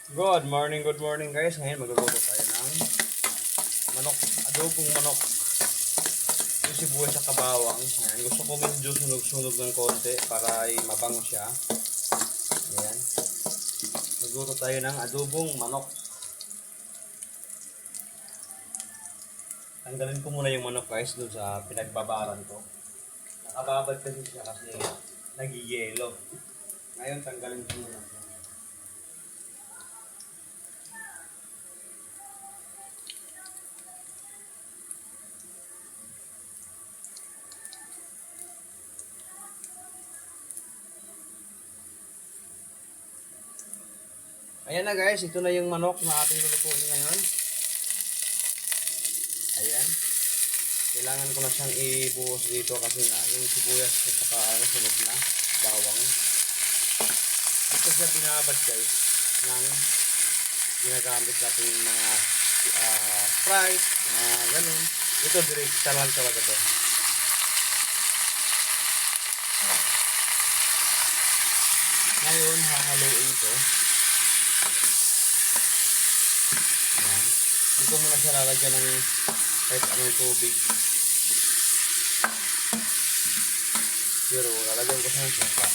Good morning guys. Ngayon magluluto tayo ng manok, adobong manok. Yung sibuyas sa kabawang. Ayan. Gusto ko medyo sunog-sunog ng konti para ay mabango siya. Ayan. Magluto tayo ng adobong manok. Tanggalin ko muna yung manok guys doon sa pinagbabaran ko. Nakababad kasi siya kasi nagiyelo. Ngayon tanggalin ko muna. Ayan na guys, ito na yung manok na ating lulutuin ngayon. Ayan. Kailangan ko na siyang ibuhos dito kasi nga yung sibuyas at saka sunog na bawang. Ito siya binabad guys ng ginagamit natin mga Sprite, ganun. Ito direkta lang talaga to. Ngayon hahaluin ko. Ayan. Hindi ko muna siya lalagyan ng kahit anong tubig. Pero lalagyan ko siya ng suka.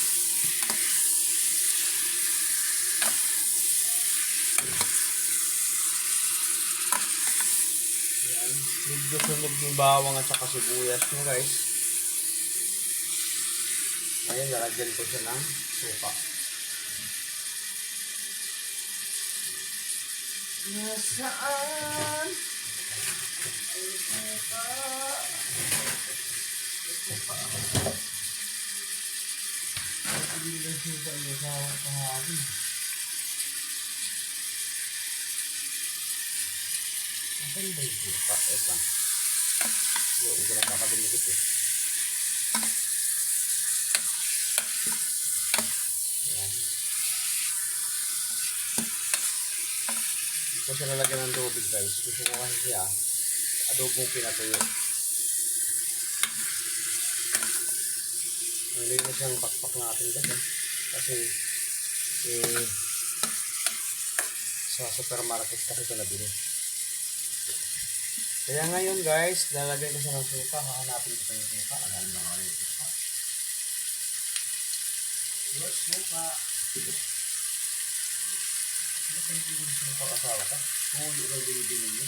Ayan. Medyo sunog yung bawang at saka sibuyas nyo guys. Ayan, lalagyan ko siya ng suka. Nasaan? Ay, suka. Suka. Hindi na suka yung kahapon. Nasaan ba yung suka? Ito lang. Hindi ko lang makadumikit eh. Ayan. Ito siya lalagyan ng tubig guys. Gusto ko kasi siya adobong pinatuyo. Hindi na siyang pakpak natin kasi sa supermarket kasi ito nabili. Kaya ngayon guys, lalagyan ko siya ng suka. Hahanapin ko yung suka. Alam na ako yung suka. Yes, suka. Bakit hindi ko yung suka kasawa ka? Tuyo lang binibili niyo.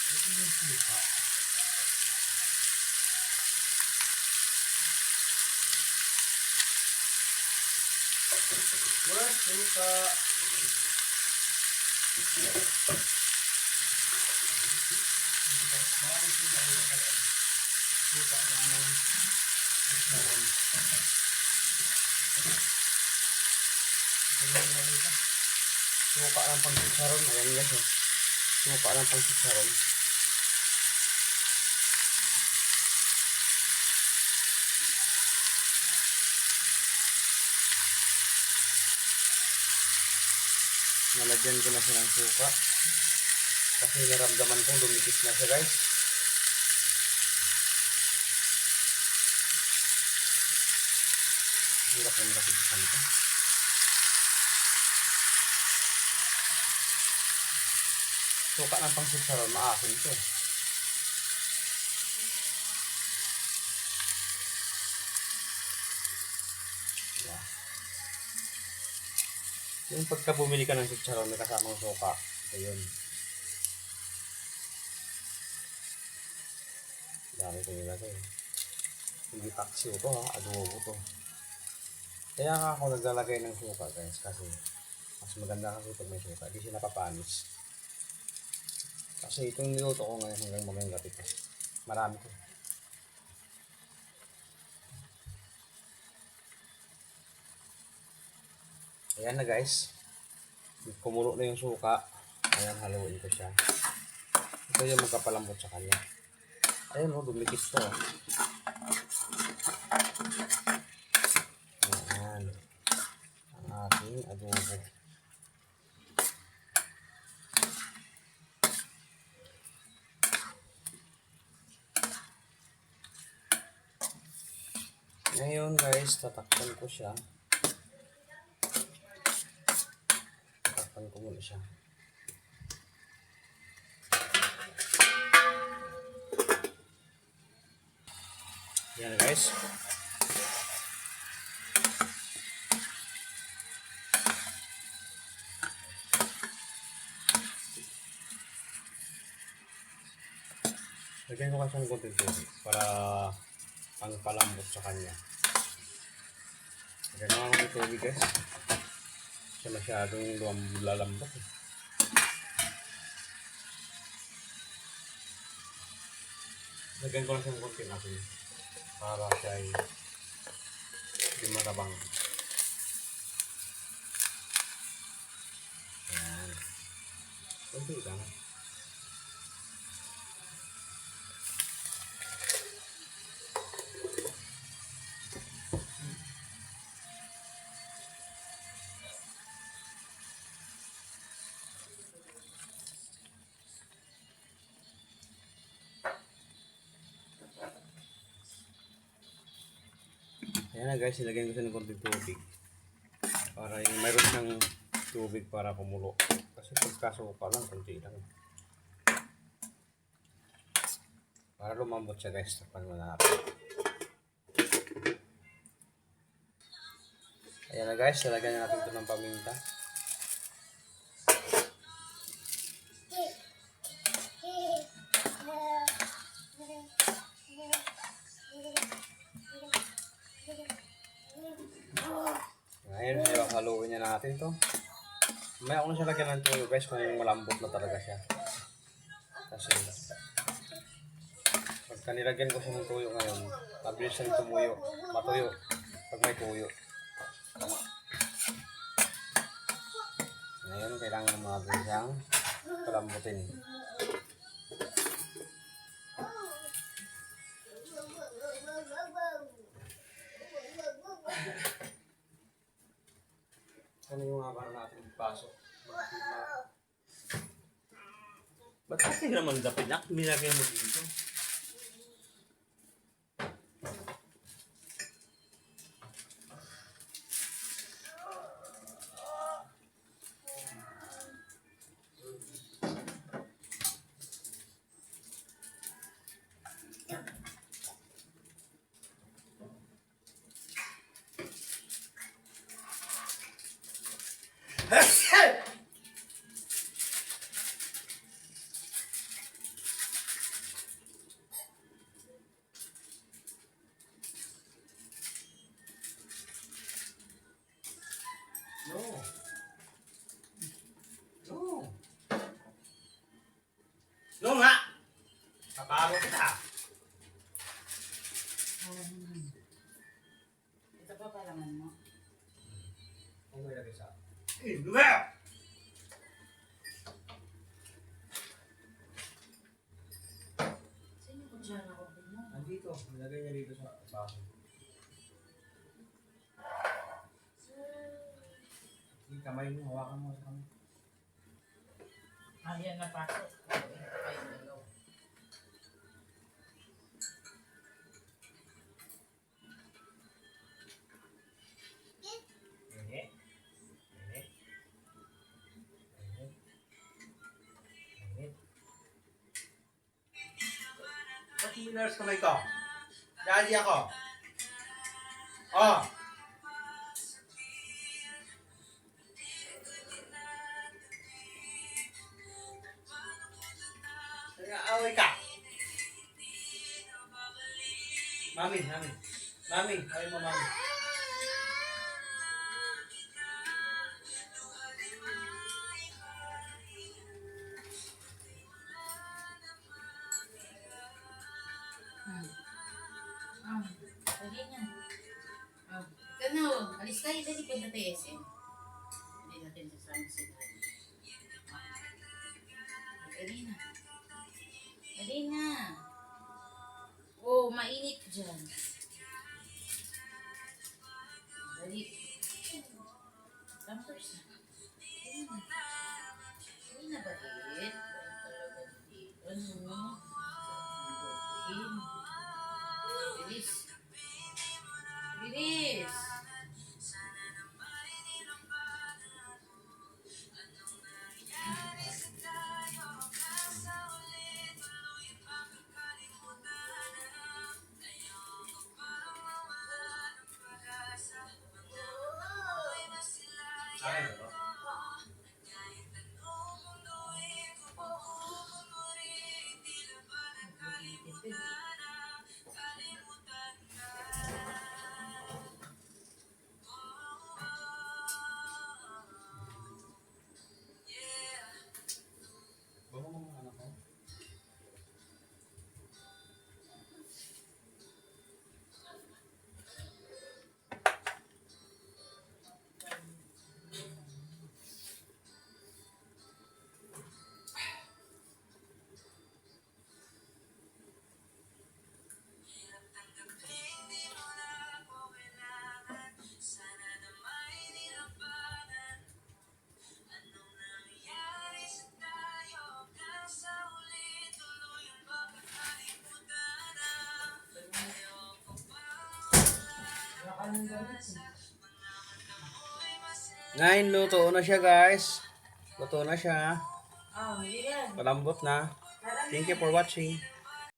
Ito yung suka. Yes, suka. Suka naman. Suka ng pang-chicharon. Ayan guys oh. Suka ng pang-chicharon. Nalagyan ko na siya ng suka. Kasi naramdaman kong dumikit na siya guys. Hirap naman kasi buksan ito. Suka ng pang-chicharon, maasin ito. Yeah. Yung pagka bumili ka ng chicharon may kasamang suka, ito yun. Dami ko nilagay. Hindi taksi ito ha, adobo to. Kaya nga ako naglalagay ng suka guys kasi mas maganda kasi pag may suka, di siya napapanis. Kasi itong niluto ko ngayon hanggang mamayang gabi pa. Marami ko. Ayan na guys. Kumulo na yung suka. Ayan, haluin ko siya. Ito yung magkapalambot sa kanya. Ayan o, dumikit to. Ayan. Ang ating adobo. Ngayon guys, tatakpan ko siya. Tatakpan ko muna siya. Yan guys. Lagyan ko kasi ng konti tubig para pangpalambot sa kanya. Lagyan ko ng tubig guys. Siya masyadong lalambot eh. Lagyan ko lang ng konti natin para siya ay hindi matabang. Ayan. Konti lang. Ayan na guys, ilagay ko siya ng konting tubig para yung mayroon siyang tubig para kumulo. Kasi pagkasuka lang, konti lang. Para lumambot siya guys, tapan mo na natin. Ayan na guys, ilagay natin ito ng paminta. Ngayon, haluin niya natin to. May ako na siya lagyan ng tuyo guys kung malambot na talaga siya. Kasi pagka nilagyan ko siya ng tuyo ngayon, mabilis siyang matuyo pag may tuyo. Ngayon, kailangan natin siyang palambutin. Ano yung nga para natin ipasok? Ba't kasi naman dapit na? Nilagay mo dito. No. No. No nga. Kaparo kita. Ito pa palaman mo. Ano yung lagay sa? Lumayo! Sino ko dyan ako mo? Nandito. Nilagay niya dito sa baso. Yung kamay mo, hawakan mo sa kamay. Yan napasok. Init. Init. Init. Init. Ba't minars kamay ko? Daddy ako. Oh! Nag-aaway ka. Mami, mami. Mami, ayaw mo mami. Lagi niya. Kano, alis tayo dali punta tayo SM. Hindi natin sasama si Daddy. Dali na. Dali na. Oh, mainit dyan. Dali. Pampers na. Dali na. Dali na ba din? Talaga dito. Ano? Bilis. ng gamit. Ngayon, luto na siya guys. Luto na siya. Oh, hindi yan. Malambot na. Thank you for watching.